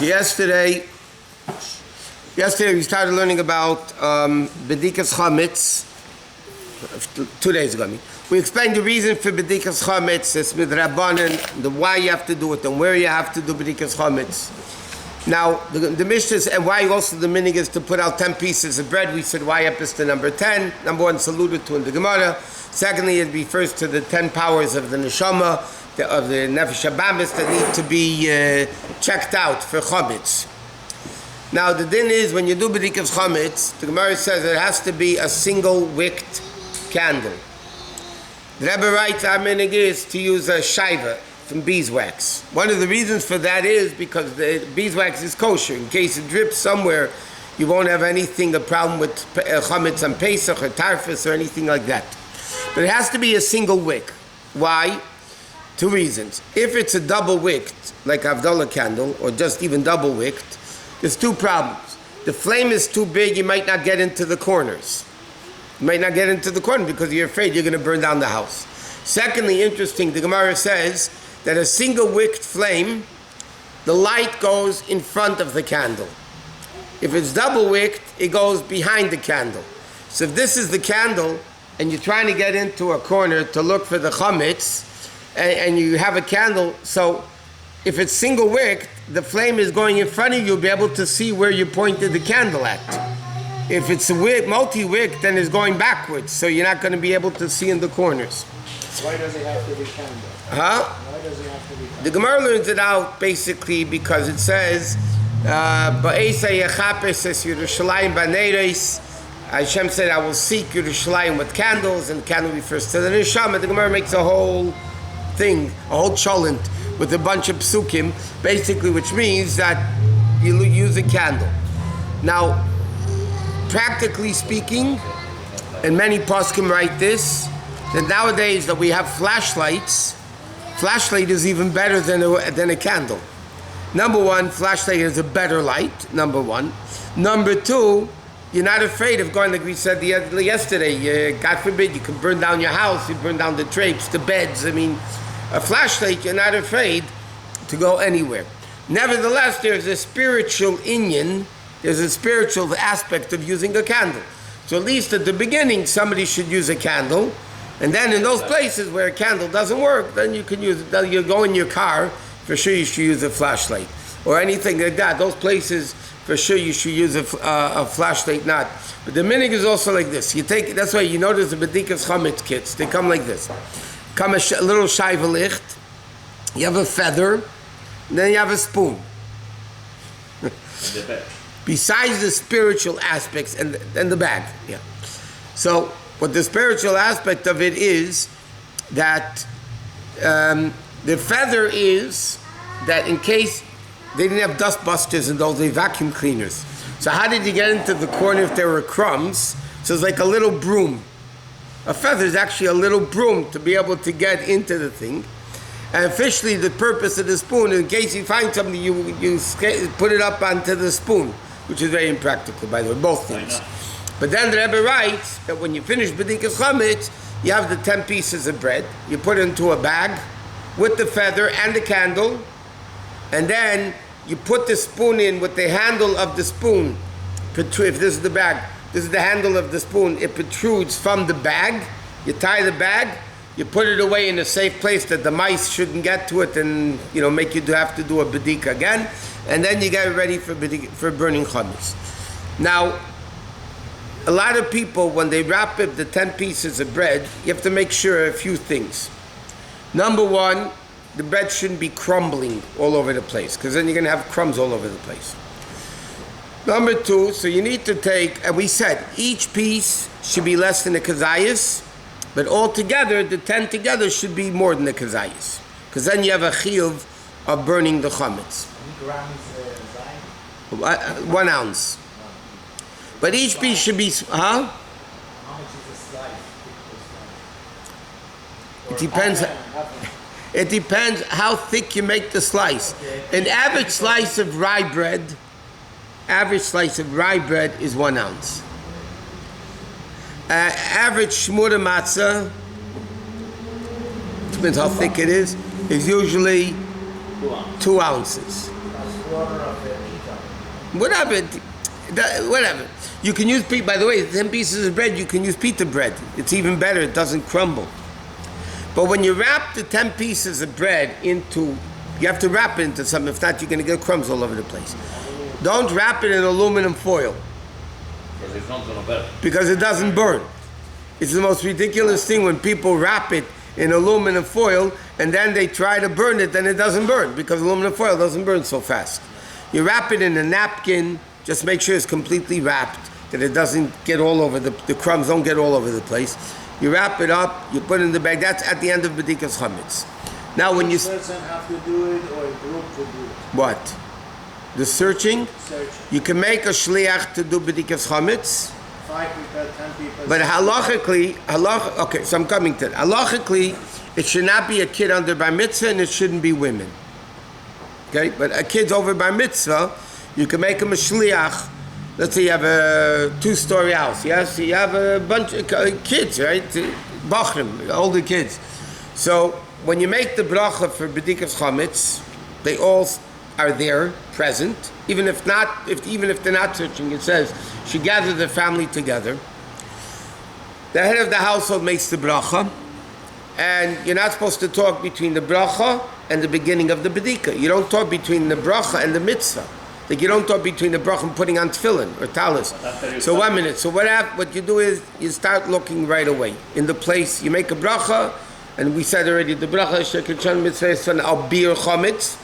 Yesterday we started learning about Bedikas Chametz. 2 days ago, we explained the reason for Bedikas Chametz, it's with Rabbanon, the why you have to do it and where you have to do Bedikas Chametz. Now, the Mishnah is, and why also the minig is to put out 10 pieces of bread. We said why up is to number 10. Number 1 is alluded to in the Gemara. Secondly, it refers to the 10 powers of the neshama, of the nefesh habamis that need to be checked out for chametz. Now, the din is when you do bedikas chametz, the Gemara says it has to be a single wicked candle. The Rebbe writes our minig is to use a shaiva from beeswax. One of the reasons for that is because the beeswax is kosher. In case it drips somewhere, you won't have a problem with chametz on Pesach or tarfus or anything like that. But it has to be a single wick. Why? 2 reasons. If it's a double wicked, like Havdalah candle, or just even double wicked, there's 2 problems. The flame is too big, you might not get into the corners. You might not get into the corner because you're afraid you're going to burn down the house. Secondly, interesting, the Gemara says that a single wicked flame, the light goes in front of the candle. If it's double wicked, it goes behind the candle. So if this is the candle, and you're trying to get into a corner to look for the chametz, and you have a candle, so if it's single wick, the flame is going in front of you, you'll be able to see where you pointed the candle at. If it's a wick, multi-wick, then it's going backwards, so you're not going to be able to see in the corners. Why does it have to be candle? Why does it have to be candle? The Gemara learns it out basically because it says, Ba'esa yachapes es Yerushalayim b'neiros. Hashem said, I will seek Yerushalayim with candles, and the candle refers to the neshama. The Gemara makes a whole thing, a whole cholent with a bunch of psukim, basically, which means that you use a candle. Now, practically speaking, and many poskim write this, that nowadays that we have flashlights, flashlight is even better than a candle. Number 1, flashlight is a better light, number 1. Number 2, you're not afraid of going, like we said yesterday, God forbid, you can burn down your house, you burn down the drapes, the beds. I mean, a flashlight, you're not afraid to go anywhere. Nevertheless, there's a spiritual inyan, there's a spiritual aspect of using a candle. So at least at the beginning, somebody should use a candle. And then in those places where a candle doesn't work, then you can use it. Then you go in your car, for sure you should use a flashlight. Or anything like that. Those places, for sure you should use a flashlight, not. But the minig is also like this. You take, that's why you notice the Bedikas Chametz kits, they come like this. Come a little shaiva licht, you have a feather, and then you have a spoon. Besides the spiritual aspects and the bag. Yeah. So what the spiritual aspect of it is that the feather is that in case they didn't have dust busters and those, they vacuum cleaners. So how did you get into the corner if there were crumbs? So it's like a little broom. A feather is actually a little broom to be able to get into the thing. And officially the purpose of the spoon, in case you find something, you put it up onto the spoon, which is very impractical, by the way, both things. But then the Rebbe writes that when you finish Bedikas Chametz, you have the 10 pieces of bread, you put it into a bag with the feather and the candle, and then you put the spoon in with the handle of the spoon. If this is the bag, this is the handle of the spoon, it protrudes from the bag. You tie the bag, you put it away in a safe place that the mice shouldn't get to it and make you have to do a bedika again, and then you get it ready for burning chametz. Now, a lot of people, when they wrap up the 10 pieces of bread, you have to make sure a few things. Number 1, the bread shouldn't be crumbling all over the place, because then you're going to have crumbs all over the place. Number 2, so you need to take, and we said, each piece should be less than a kazayas, but altogether, the 10 together should be more than a kazayas, because then you have a chiyuv of burning the chametz. 1 ounce. But each piece should be, How much is a slice? It depends. It depends how thick you make the slice. An average slice of rye bread is 1 ounce. Average shmura matzah, depends how thick it is usually 2 ounces. quarter of the pita. Whatever. You can use pita. By the way, 10 pieces of bread, you can use pita bread. It's even better. It doesn't crumble. But when you wrap the 10 pieces of bread into, you have to wrap it into something. If not, you're going to get crumbs all over the place. Don't wrap it in aluminum foil. Because it doesn't burn. It's the most ridiculous thing when people wrap it in aluminum foil and then they try to burn it, then it doesn't burn because aluminum foil doesn't burn so fast. You wrap it in a napkin, just make sure it's completely wrapped, that it doesn't get all over, the crumbs don't get all over the place. You wrap it up, you put it in the bag. That's at the end of Bedikas Chametz. Now when you... Each person have to do it or a group to do it? What? The searching? Searching. You can make a shliach to do Bedikas Chametz. 5 people, 10 people. But halachically, okay, so I'm coming to it. Halachically, it should not be a kid under bar mitzvah and it shouldn't be women. Okay, but a kid's over bar mitzvah, you can make him a shliach. Let's say you have a 2-story house, yes? You have a bunch of kids, right? Bachrim, older kids. So when you make the bracha for Bedikas Chametz, they all are there, present. Even if they're not searching, it says, she gathered the family together. The head of the household makes the bracha, and you're not supposed to talk between the bracha and the beginning of the bedika. You don't talk between the bracha and the mitzvah. Like you don't talk between the bracha and putting on tefillin or talis. So 1 minute. So what you do is you start looking right away in the place. You make a bracha, and we said already the bracha shekichan mitzvah al bir chametz.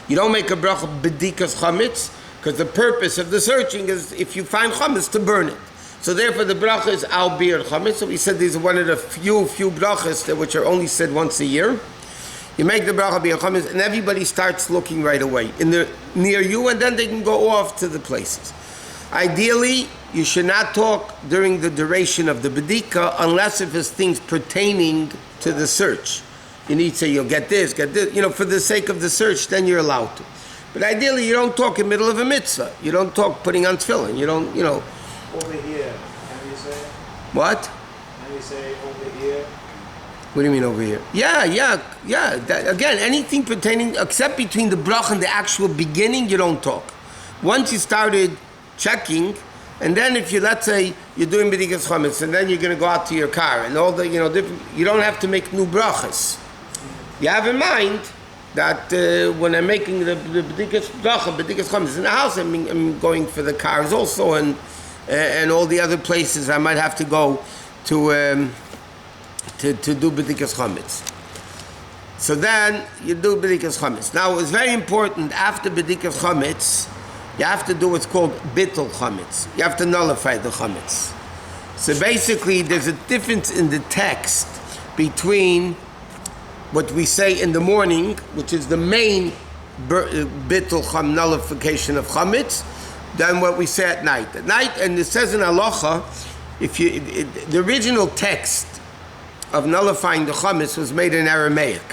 You don't make a bracha bedikas chametz because the purpose of the searching is if you find chametz to burn it. So therefore the bracha is al bir chametz. So we said these are one of the few brachas which are only said once a year. You make the bracha bir chametz and everybody starts looking right away near you, and then they can go off to the places. Ideally, you should not talk during the duration of the bedika unless if it's things pertaining to the search. You need to say, you'll get this, for the sake of the search, then you're allowed to. But ideally, you don't talk in the middle of a mitzvah. You don't talk putting on tefillin. You don't, Over here, can we say? What? Can we say over here? What do you mean over here? Yeah. Again, anything pertaining, except between the brach and the actual beginning, you don't talk. Once you started checking, and then if you, let's say, you're doing Bedikas Chametz, and then you're going to go out to your car, and all the, different, you don't have to make new brachas. You have in mind that when I'm making the Bedikas Chametz in the house, I'm going for the cars also, and all the other places I might have to go to do Bedikas Chametz. So then you do Bedikas Chametz. Now it's very important after Bedikas Chametz, you have to do what's called bittul chametz. You have to nullify the chametz. So basically, there's a difference in the text between what we say in the morning, which is the main bittul nullification of chametz, than what we say at night. At night, and it says in halacha, the original text of nullifying the chametz was made in Aramaic.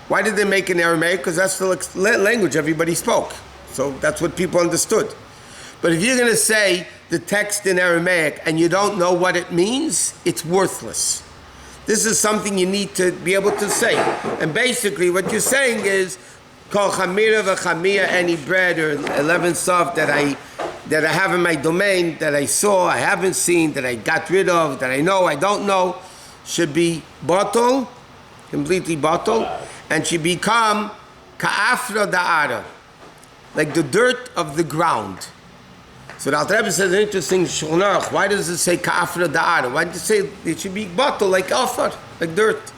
Why did they make it in Aramaic? Because that's the language everybody spoke. So that's what people understood. But if you're going to say the text in Aramaic and you don't know what it means, it's worthless. This is something you need to be able to say. And basically what you're saying is, Kol chamira v'chamia, any bread or 11 stuff that I have in my domain, that I saw, I haven't seen, that I got rid of, that I know, I don't know, should be bottled, completely bottled, and should become ka'afra da'ara, like the dirt of the ground. So the Alter Rebbe says an interesting Shulchan Aruch. Why does it say ka'afra da'ara? Why does it say it should be bottled like afar, like dirt?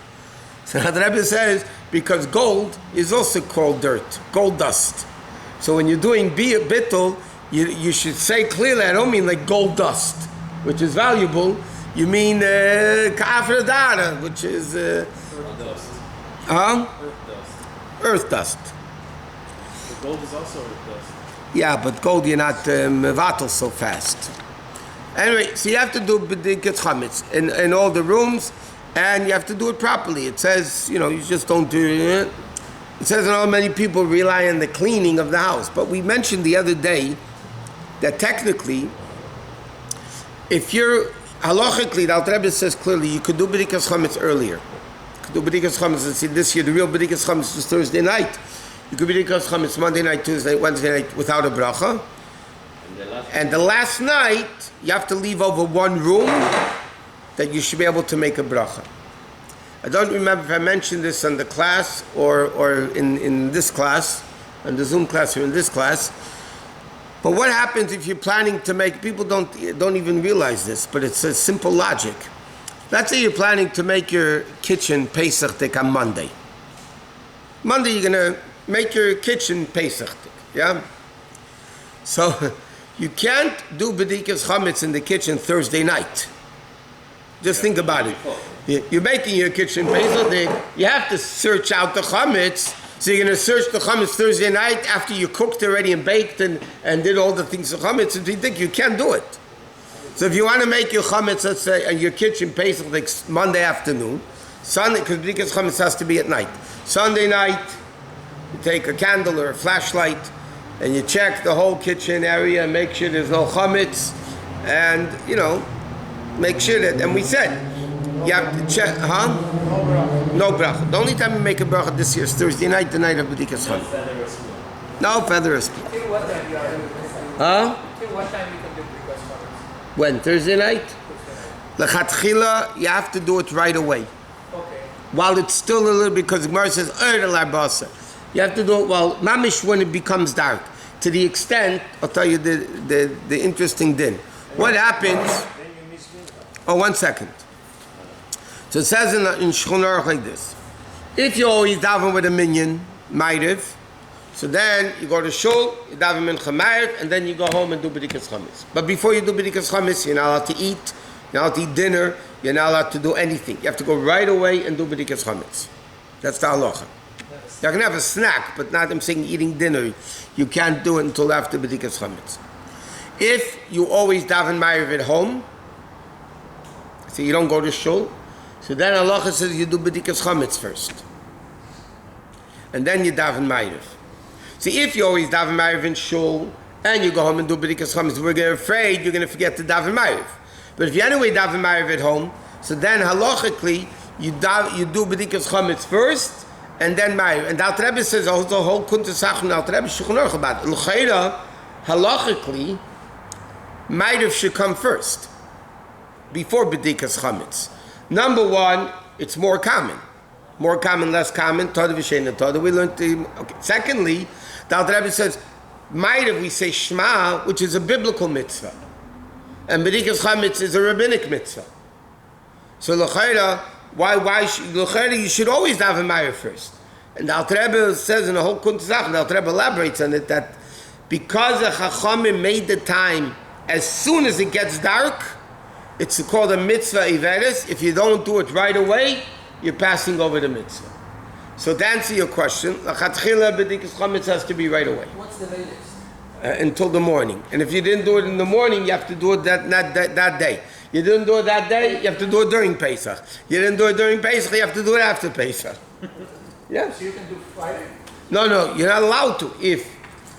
So the Alter Rebbe says because gold is also called dirt, gold dust. So when you're doing bittul, you should say clearly, I don't mean like gold dust, which is valuable. You mean ka'afra da'ara, which is Earth dust. Earth dust. Gold is also earth dust. Yeah, but gold you're not mevatel so fast. Anyway, so you have to do Bedikas Chametz in all the rooms, and you have to do it properly. It says, you just don't do it. It says not many people rely on the cleaning of the house. But we mentioned the other day that technically, if you're halachically, the Alter Rebbe says clearly, you could do Bedikas Chametz earlier. You could do Bedikas Chametz, and see this year, the real Bedikas Chametz is Thursday night. You could be B'dikas Chametz Monday night, Tuesday, Wednesday night without a bracha. And the last night, you have to leave over one room that you should be able to make a bracha. I don't remember if I mentioned this in the class or in this class, in the Zoom class or in this class. But what happens if you're planning to make, people don't even realize this, but it's a simple logic. Let's say you're planning to make your kitchen Pesach on Monday. Monday you're going to make your kitchen Pesach, yeah? So you can't do B'dikas Chametz in the kitchen Thursday night. Just think about it. You're making your kitchen Pesach, you have to search out the Chametz. So you're going to search the Chametz Thursday night after you cooked already and baked and did all the things of Chametz. If you think you can't do it. So if you want to make your Chametz, let's say, and your kitchen Pesach like Monday afternoon, Sunday, because B'dikas Chametz has to be at night. Sunday night, you take a candle or a flashlight and you check the whole kitchen area and make sure there's no Chametz and, make sure that, and we said, you have to check, No bracha. The only time we make a bracha this year is Thursday night, the night of B'dikas Chametz. No feather or spoon. Till what time you are? Till what time you can do B'dikas Chametz? When? Thursday night? L'chatchila, you have to do it right away. Okay. While it's still a little, because Gemara says, you have to do it while, mamish, when it becomes dark. To the extent, I'll tell you the interesting din. What happens? Oh, 1 second. So it says in Shulchan Aruch like this: if you always daven with a minyan, ma'ariv, so then you go to shul, you daven mincha ma'ariv, and then you go home and do B'dikas Chametz. But before you do B'dikas Chametz, you're not allowed to eat, you're not allowed to eat dinner, you're not allowed to do anything. You have to go right away and do B'dikas Chametz. That's the halacha. You can have a snack, but not, I'm saying, eating dinner. You can't do it until after B'dikas Chametz. If you always daven ma'ariv at home, so you don't go to shul, so then halacha says you do B'dikas Chametz first. And then you daven ma'ariv. See, if you always daven ma'ariv in shul, and you go home and do B'dikas Chametz, we're afraid you're going to forget to daven ma'ariv. But if you anyway daven ma'ariv at home, so then halachically, you do B'dikas Chametz first, and then ma'ariv. And the Alter Rebbe says, also the whole Kuntas Achron, the Alter Rebbe Shulchan Aruch about it. L'chayra, halachically, ma'ariv should come first, before B'dikas Chametz. Number one, it's more common. More common, less common. Toda v'sheina toda. We learned the... Okay. Secondly, the Alter Rebbe says, ma'ariv, we say Shema, which is a biblical mitzvah. And B'dikas Chametz is a rabbinic mitzvah. So l'chayra, l'chayra, you should always have a ma'ariv first. And the Alter Rebbe says in the whole Kuntas Achron, the Alter Rebbe elaborates on it, that because the Chachamim made the time as soon as it gets dark, it's called a mitzvah iveris. If you don't do it right away, you're passing over the mitzvah. So to answer your question, l'chatchila B'dikas Chametz has to be right away. What's the latest? Until the morning. And if you didn't do it in the morning, you have to do it that day. You didn't do it that day, you have to do it during Pesach. You didn't do it during Pesach, you have to do it after Pesach. Yes. So you can do Friday? No, you're not allowed to.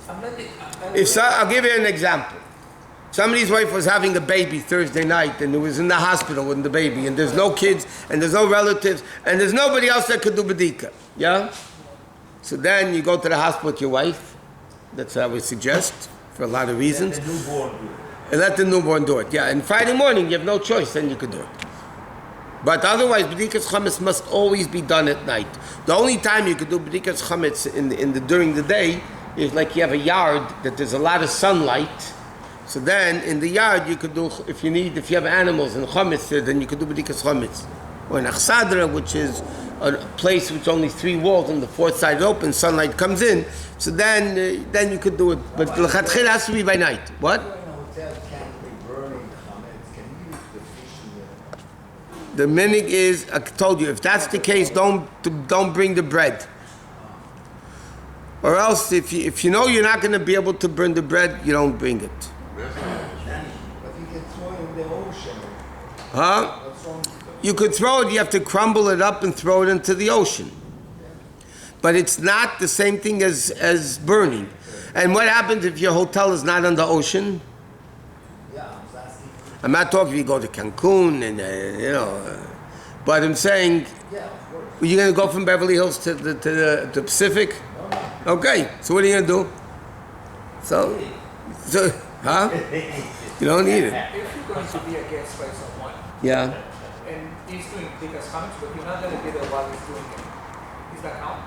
I'll give you an example. Somebody's wife was having a baby Thursday night and it was in the hospital with the baby and there's no kids and there's no relatives and there's nobody else that could do B'dika. Yeah? So then you go to the hospital with your wife. That's what I would suggest for a lot of reasons. Let the newborn do it. Yeah, and Friday morning you have no choice, then you could do it. But otherwise, B'dikas Chametz must always be done at night. The only time you could do B'dikas Chametz during the day is like you have a yard that there's a lot of sunlight. So then, in the yard, you could do, if you have animals and chametz there, then you could do B'dikas Chametz. Or in Achsadra, which is a place which only 3 walls and the 4th side is open, sunlight comes in. So then you could do it. But l'chatchila has to be by night. What? The minig is, I told you, if that's the case, don't bring the bread. Or else, if you know you're not going to be able to burn the bread, you don't bring it. But you can throw it in the ocean. Huh? You could throw it, you have to crumble it up and throw it into the ocean. But it's not the same thing as burning. And what happens if your hotel is not on the ocean? I'm not talking if you go to Cancun and, but I'm saying, you're going to go from Beverly Hills to the Pacific? Okay, so what are you gonna do? So, huh? You don't need it. If you're going to be a guest by someone, Yeah. and he's doing Bdikas Chametz, but you're not going to be there while he's doing it, does that count?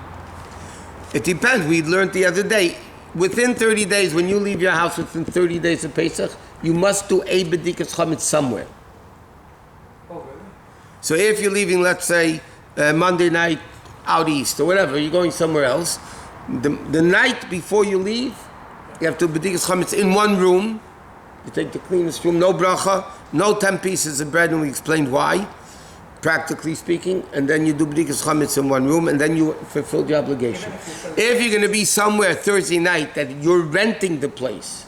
It depends. We learned the other day. Within 30 days, when you leave your house within 30 days of Pesach, you must do a Bdikas Chametz somewhere. Oh, really? So if you're leaving, let's say, Monday night out east or whatever, you're going somewhere else, the night before you leave, you have to do Bdikas Chametz in one room. You take the cleanest room, no bracha, no 10 pieces of bread, and we explained why, practically speaking, and then you do Bdikas Chametz in one room, and then you fulfill your obligation. If you're going to be somewhere Thursday night that you're renting the place,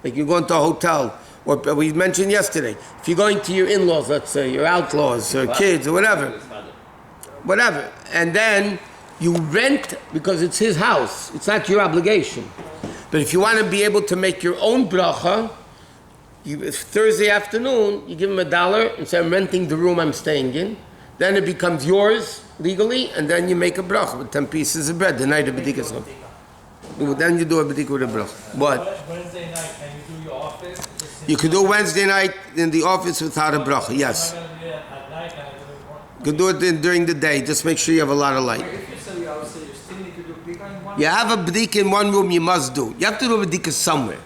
like you're going to a hotel, or we mentioned yesterday, if you're going to your in-laws, let's say, your outlaws, or kids, or whatever, and then you rent because it's his house, it's not your obligation. But if you want to be able to make your own bracha, Thursday afternoon, you give him $1 and say, I'm renting the room I'm staying in. Then it becomes yours legally, and then you make a bracha with 10 pieces of bread the night of B'dikas Chametz. Then you do a B'dika with a bracha. What? Wednesday night, can you do your office? You can do Wednesday night in the office without a bracha, yes. I'm not going to do it at night, and I do it You can do it during the day, just make sure you have a lot of light. If you sell your house, you still need to do Bdika in one? You have a B'dika in one room, you must do. You have to do a B'dika somewhere.